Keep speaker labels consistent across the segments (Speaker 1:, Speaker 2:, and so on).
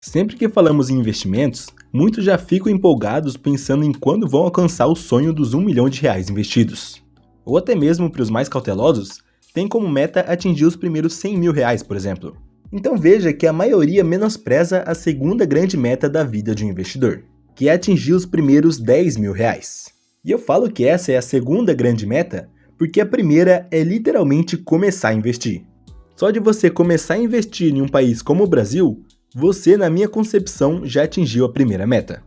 Speaker 1: Sempre que falamos em investimentos, muitos já ficam empolgados pensando em quando vão alcançar o sonho dos R$ 1 milhão investidos. Ou até mesmo para os mais cautelosos, tem como meta atingir os primeiros R$ 100 mil, por exemplo. Então veja que a maioria menospreza a segunda grande meta da vida de um investidor, que é atingir os primeiros R$ 10 mil. E eu falo que essa é a segunda grande meta porque a primeira é literalmente começar a investir. Só de você começar a investir em um país como o Brasil, você, na minha concepção, já atingiu a primeira meta.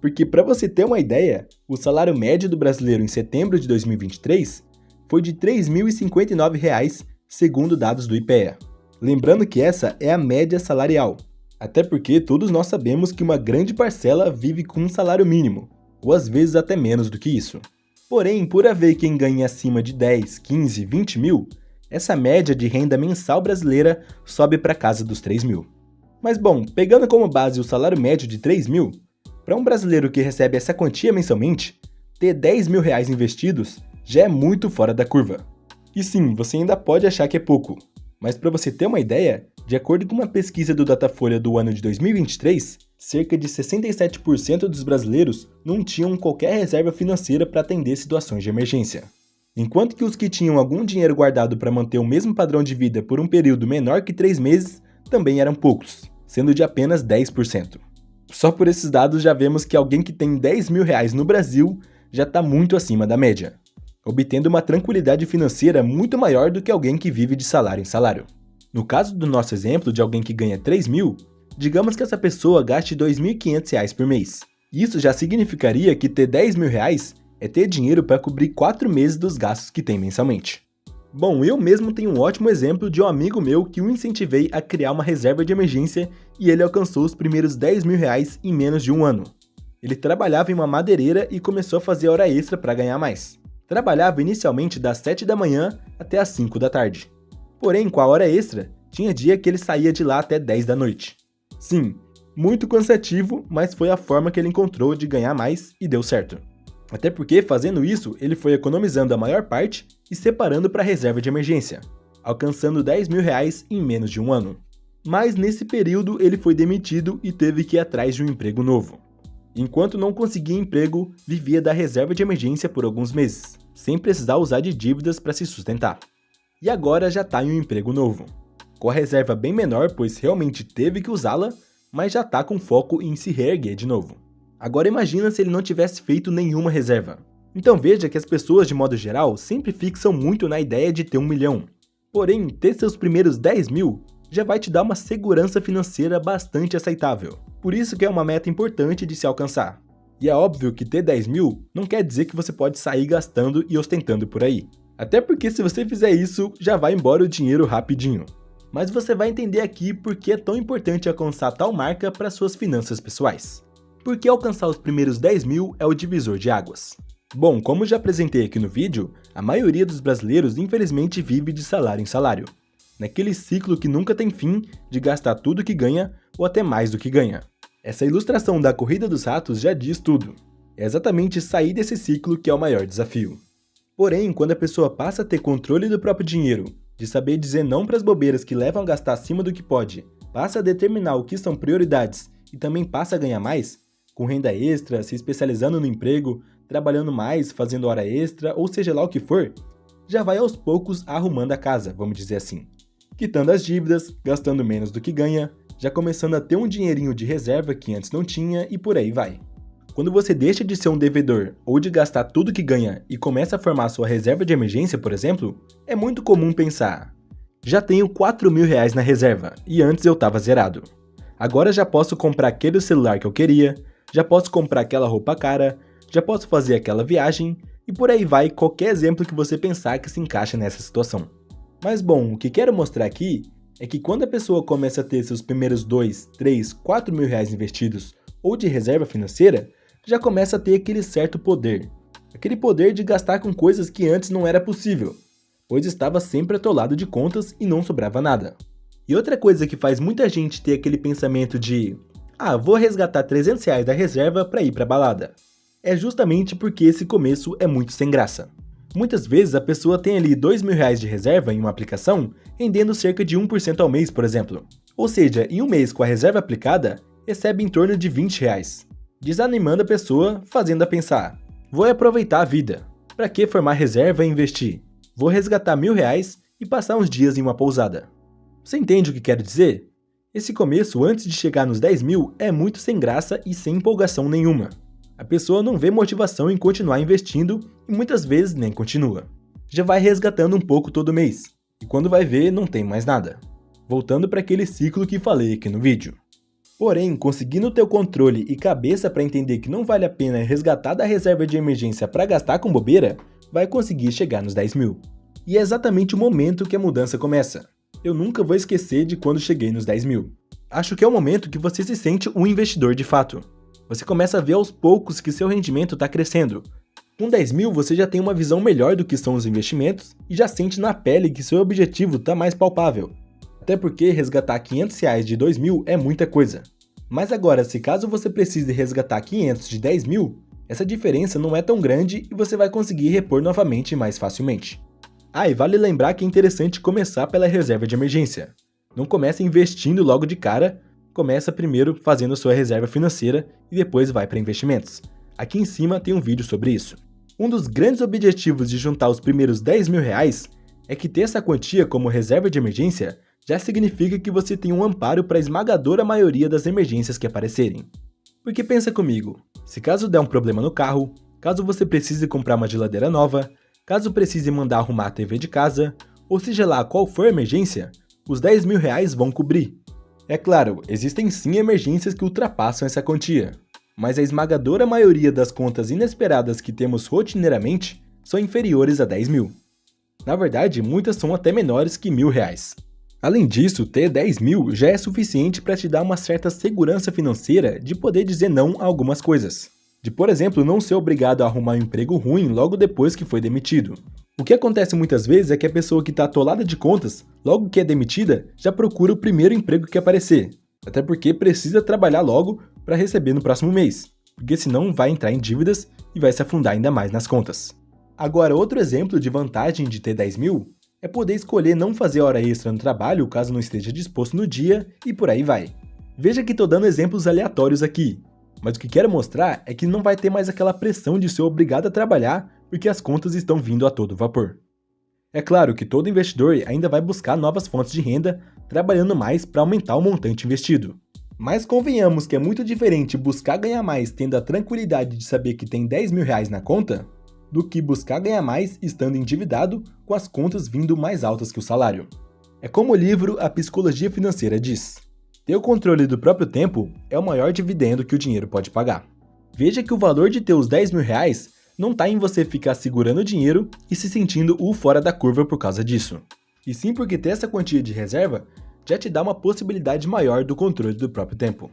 Speaker 1: Porque, para você ter uma ideia, o salário médio do brasileiro em setembro de 2023 foi de R$ 3.059, segundo dados do IPEA. Lembrando que essa é a média salarial, até porque todos nós sabemos que uma grande parcela vive com um salário mínimo, ou às vezes até menos do que isso. Porém, por haver quem ganhe acima de 10, 15, 20 mil, essa média de renda mensal brasileira sobe para casa dos 3 mil. Mas bom, pegando como base o salário médio de 3 mil, para um brasileiro que recebe essa quantia mensalmente, ter R$ 10 mil investidos já é muito fora da curva. E sim, você ainda pode achar que é pouco, mas para você ter uma ideia, de acordo com uma pesquisa do Datafolha do ano de 2023, cerca de 67% dos brasileiros não tinham qualquer reserva financeira para atender situações de emergência. Enquanto que os que tinham algum dinheiro guardado para manter o mesmo padrão de vida por um período menor que 3 meses, também eram poucos, sendo de apenas 10%. Só por esses dados já vemos que alguém que tem R$ 10 mil no Brasil já está muito acima da média, obtendo uma tranquilidade financeira muito maior do que alguém que vive de salário em salário. No caso do nosso exemplo de alguém que ganha 3 mil, digamos que essa pessoa gaste R$ 2.500 por mês. Isso já significaria que ter R$ 10 mil é ter dinheiro para cobrir 4 meses dos gastos que tem mensalmente. Bom, eu mesmo tenho um ótimo exemplo de um amigo meu que o incentivei a criar uma reserva de emergência e ele alcançou os primeiros R$ 10 mil em menos de um ano. Ele trabalhava em uma madeireira e começou a fazer hora extra para ganhar mais. Trabalhava inicialmente das 7 da manhã até as 5 da tarde. Porém, com a hora extra, tinha dia que ele saía de lá até 10 da noite. Sim, muito cansativo, mas foi a forma que ele encontrou de ganhar mais e deu certo. Até porque, fazendo isso, ele foi economizando a maior parte e separando para a reserva de emergência, alcançando R$ 10 mil em menos de um ano. Mas nesse período ele foi demitido e teve que ir atrás de um emprego novo. Enquanto não conseguia emprego, vivia da reserva de emergência por alguns meses, sem precisar usar de dívidas para se sustentar. E agora já está em um emprego novo, com a reserva bem menor, pois realmente teve que usá-la, mas já está com foco em se reerguer de novo. Agora imagina se ele não tivesse feito nenhuma reserva. Então veja que as pessoas de modo geral sempre fixam muito na ideia de ter 1 milhão. Porém, ter seus primeiros 10 mil já vai te dar uma segurança financeira bastante aceitável. Por isso que é uma meta importante de se alcançar. E é óbvio que ter 10 mil não quer dizer que você pode sair gastando e ostentando por aí. Até porque se você fizer isso, já vai embora o dinheiro rapidinho. Mas você vai entender aqui por que é tão importante alcançar tal marca para suas finanças pessoais. Porque alcançar os primeiros 10 mil é o divisor de águas. Bom, como já apresentei aqui no vídeo, a maioria dos brasileiros infelizmente vive de salário em salário, naquele ciclo que nunca tem fim de gastar tudo que ganha ou até mais do que ganha. Essa ilustração da corrida dos ratos já diz tudo. É exatamente sair desse ciclo que é o maior desafio. Porém, quando a pessoa passa a ter controle do próprio dinheiro, de saber dizer não para as bobeiras que levam a gastar acima do que pode, passa a determinar o que são prioridades e também passa a ganhar mais, com renda extra, se especializando no emprego, trabalhando mais, fazendo hora extra, ou seja lá o que for, já vai aos poucos arrumando a casa, vamos dizer assim. Quitando as dívidas, gastando menos do que ganha, já começando a ter um dinheirinho de reserva que antes não tinha e por aí vai. Quando você deixa de ser um devedor ou de gastar tudo que ganha e começa a formar sua reserva de emergência, por exemplo, é muito comum pensar: já tenho R$ 4 mil na reserva e antes eu estava zerado. Agora já posso comprar aquele celular que eu queria, já posso comprar aquela roupa cara, já posso fazer aquela viagem, e por aí vai qualquer exemplo que você pensar que se encaixa nessa situação. Mas bom, o que quero mostrar aqui é que quando a pessoa começa a ter seus primeiros 2, 3, 4 mil investidos ou de reserva financeira, já começa a ter aquele certo poder. Aquele poder de gastar com coisas que antes não era possível, pois estava sempre atolado de contas e não sobrava nada. E outra coisa que faz muita gente ter aquele pensamento de vou resgatar R$ 300 da reserva para ir para a balada. É justamente porque esse começo é muito sem graça. Muitas vezes a pessoa tem ali R$ 2 mil de reserva em uma aplicação, rendendo cerca de 1% ao mês, por exemplo. Ou seja, em um mês com a reserva aplicada, recebe em torno de R$ 20, desanimando a pessoa, fazendo-a pensar: vou aproveitar a vida, para que formar reserva e investir? Vou resgatar R$ 1.000 e passar uns dias em uma pousada. Você entende o que quero dizer? Esse começo, antes de chegar nos 10 mil, é muito sem graça e sem empolgação nenhuma. A pessoa não vê motivação em continuar investindo e muitas vezes nem continua. Já vai resgatando um pouco todo mês, e quando vai ver, não tem mais nada. Voltando para aquele ciclo que falei aqui no vídeo. Porém, conseguindo ter o controle e cabeça para entender que não vale a pena resgatar da reserva de emergência para gastar com bobeira, vai conseguir chegar nos 10 mil. E é exatamente o momento que a mudança começa. Eu nunca vou esquecer de quando cheguei nos 10 mil. Acho que é o momento que você se sente um investidor de fato. Você começa a ver aos poucos que seu rendimento está crescendo. Com 10 mil você já tem uma visão melhor do que são os investimentos e já sente na pele que seu objetivo está mais palpável. Até porque resgatar R$ 500 de 2 mil é muita coisa. Mas agora, se caso você precise resgatar 500 de 10 mil, essa diferença não é tão grande e você vai conseguir repor novamente mais facilmente. E vale lembrar que é interessante começar pela reserva de emergência. Não comece investindo logo de cara, começa primeiro fazendo sua reserva financeira e depois vai para investimentos. Aqui em cima tem um vídeo sobre isso. Um dos grandes objetivos de juntar os primeiros R$ 10 mil é que ter essa quantia como reserva de emergência já significa que você tem um amparo para a esmagadora maioria das emergências que aparecerem. Porque pensa comigo, se caso der um problema no carro, caso você precise comprar uma geladeira nova, caso precise mandar arrumar a TV de casa, ou seja lá qual for a emergência, os R$ 10 mil vão cobrir. É claro, existem sim emergências que ultrapassam essa quantia, mas a esmagadora maioria das contas inesperadas que temos rotineiramente são inferiores a 10 mil. Na verdade, muitas são até menores que R$ 1.000. Além disso, ter 10 mil já é suficiente para te dar uma certa segurança financeira de poder dizer não a algumas coisas. De, por exemplo, não ser obrigado a arrumar um emprego ruim logo depois que foi demitido. O que acontece muitas vezes é que a pessoa que está atolada de contas, logo que é demitida, já procura o primeiro emprego que aparecer. Até porque precisa trabalhar logo para receber no próximo mês, porque senão vai entrar em dívidas e vai se afundar ainda mais nas contas. Agora, outro exemplo de vantagem de ter 10 mil é poder escolher não fazer hora extra no trabalho caso não esteja disposto no dia e por aí vai. Veja que estou dando exemplos aleatórios aqui, mas o que quero mostrar é que não vai ter mais aquela pressão de ser obrigado a trabalhar porque as contas estão vindo a todo vapor. É claro que todo investidor ainda vai buscar novas fontes de renda, trabalhando mais para aumentar o montante investido. Mas convenhamos que é muito diferente buscar ganhar mais tendo a tranquilidade de saber que tem R$ 10 mil na conta, do que buscar ganhar mais estando endividado com as contas vindo mais altas que o salário. É como o livro A Psicologia Financeira diz: ter o controle do próprio tempo é o maior dividendo que o dinheiro pode pagar. Veja que o valor de ter os R$ 10 mil não está em você ficar segurando o dinheiro e se sentindo o fora da curva por causa disso. E sim porque ter essa quantia de reserva já te dá uma possibilidade maior do controle do próprio tempo.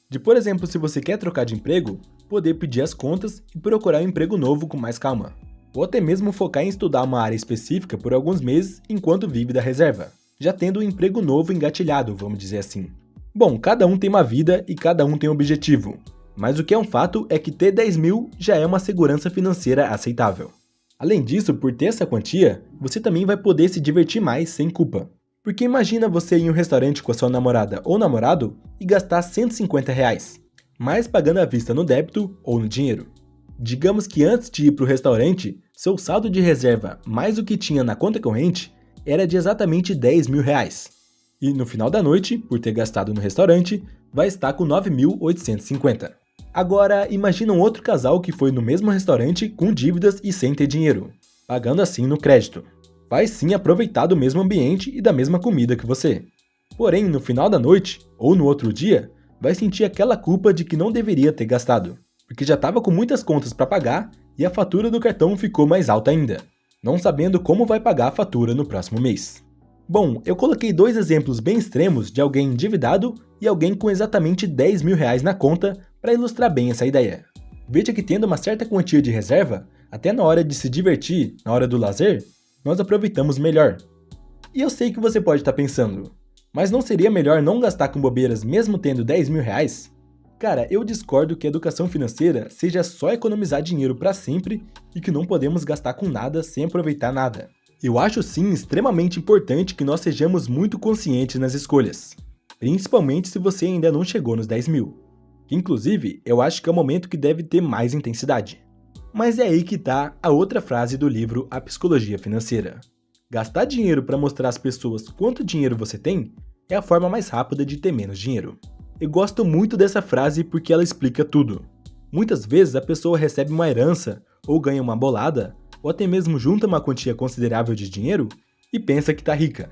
Speaker 1: De, por exemplo, se você quer trocar de emprego, poder pedir as contas e procurar um emprego novo com mais calma. Ou até mesmo focar em estudar uma área específica por alguns meses enquanto vive da reserva, já tendo um emprego novo engatilhado, vamos dizer assim. Bom, cada um tem uma vida e cada um tem um objetivo, mas o que é um fato é que ter 10 mil já é uma segurança financeira aceitável. Além disso, por ter essa quantia, você também vai poder se divertir mais sem culpa. Porque imagina você ir em um restaurante com a sua namorada ou namorado e gastar R$ 150, mais pagando à vista no débito ou no dinheiro. Digamos que antes de ir para o restaurante, seu saldo de reserva mais o que tinha na conta corrente era de exatamente R$ 10 mil. E no final da noite, por ter gastado no restaurante, vai estar com 9.850. Agora, imagina um outro casal que foi no mesmo restaurante com dívidas e sem ter dinheiro, pagando assim no crédito. Vai sim aproveitar do mesmo ambiente e da mesma comida que você. Porém, no final da noite, ou no outro dia, vai sentir aquela culpa de que não deveria ter gastado, porque já estava com muitas contas para pagar e a fatura do cartão ficou mais alta ainda, não sabendo como vai pagar a fatura no próximo mês. Bom, eu coloquei dois exemplos bem extremos de alguém endividado e alguém com exatamente R$ 10 mil na conta para ilustrar bem essa ideia. Veja que tendo uma certa quantia de reserva, até na hora de se divertir, na hora do lazer, nós aproveitamos melhor. E eu sei que você pode estar pensando, mas não seria melhor não gastar com bobeiras mesmo tendo R$ 10 mil? Cara, eu discordo que a educação financeira seja só economizar dinheiro para sempre e que não podemos gastar com nada sem aproveitar nada. Eu acho sim extremamente importante que nós sejamos muito conscientes nas escolhas. principalmente se você ainda não chegou nos 10 mil. Inclusive, eu acho que é o momento que deve ter mais intensidade. Mas é aí que tá a outra frase do livro A Psicologia Financeira. Gastar dinheiro para mostrar às pessoas quanto dinheiro você tem é a forma mais rápida de ter menos dinheiro. Eu gosto muito dessa frase porque ela explica tudo. Muitas vezes a pessoa recebe uma herança, ou ganha uma bolada, ou até mesmo junta uma quantia considerável de dinheiro e pensa que tá rica.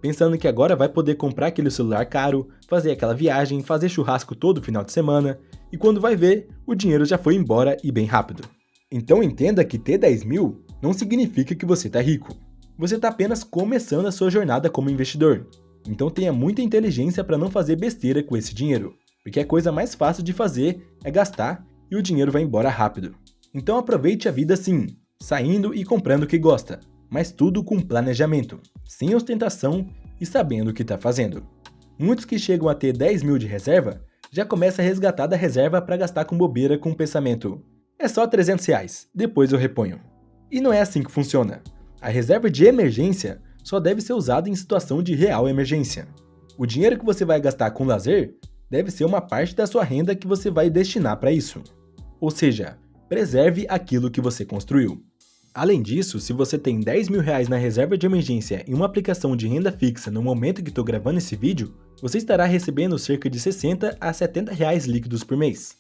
Speaker 1: Pensando que agora vai poder comprar aquele celular caro, fazer aquela viagem, fazer churrasco todo final de semana, e quando vai ver, o dinheiro já foi embora e bem rápido. Então entenda que ter 10 mil não significa que você tá rico. Você tá apenas começando a sua jornada como investidor. Então tenha muita inteligência para não fazer besteira com esse dinheiro, porque a coisa mais fácil de fazer é gastar e o dinheiro vai embora rápido. Então aproveite a vida sim, saindo e comprando o que gosta, mas tudo com planejamento, sem ostentação e sabendo o que está fazendo. Muitos que chegam a ter 10 mil de reserva já começam a resgatar da reserva para gastar com bobeira com o pensamento: é só 300 reais, depois eu reponho. E não é assim que funciona. A reserva de emergência só deve ser usada em situação de real emergência. O dinheiro que você vai gastar com lazer deve ser uma parte da sua renda que você vai destinar para isso. Ou seja, preserve aquilo que você construiu. Além disso, se você tem 10 mil reais na reserva de emergência em uma aplicação de renda fixa no momento que estou gravando esse vídeo, você estará recebendo cerca de 60 a 70 reais líquidos por mês.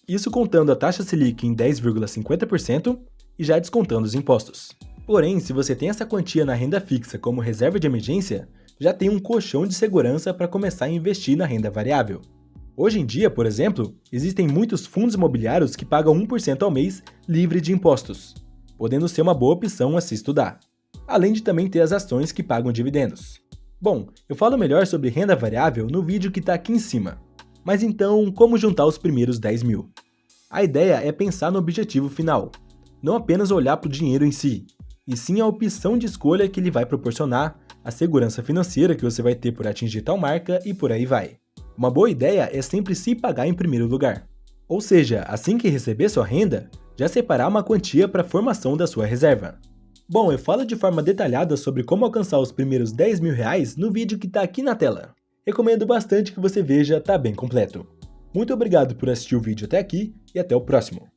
Speaker 1: Isso contando a taxa Selic em 10,50% e já descontando os impostos. Porém, se você tem essa quantia na renda fixa como reserva de emergência, já tem um colchão de segurança para começar a investir na renda variável. Hoje em dia, por exemplo, existem muitos fundos imobiliários que pagam 1% ao mês livre de impostos, podendo ser uma boa opção a se estudar. Além de também ter as ações que pagam dividendos. Bom, eu falo melhor sobre renda variável no vídeo que está aqui em cima. Mas então, como juntar os primeiros 10 mil? A ideia é pensar no objetivo final, não apenas olhar para o dinheiro em si, e sim a opção de escolha que ele vai proporcionar, a segurança financeira que você vai ter por atingir tal marca e por aí vai. Uma boa ideia é sempre se pagar em primeiro lugar. Ou seja, assim que receber sua renda, já separar uma quantia para a formação da sua reserva. Bom, eu falo de forma detalhada sobre como alcançar os primeiros 10 mil reais no vídeo que está aqui na tela. Recomendo bastante que você veja, tá bem completo. Muito obrigado por assistir o vídeo até aqui e até o próximo.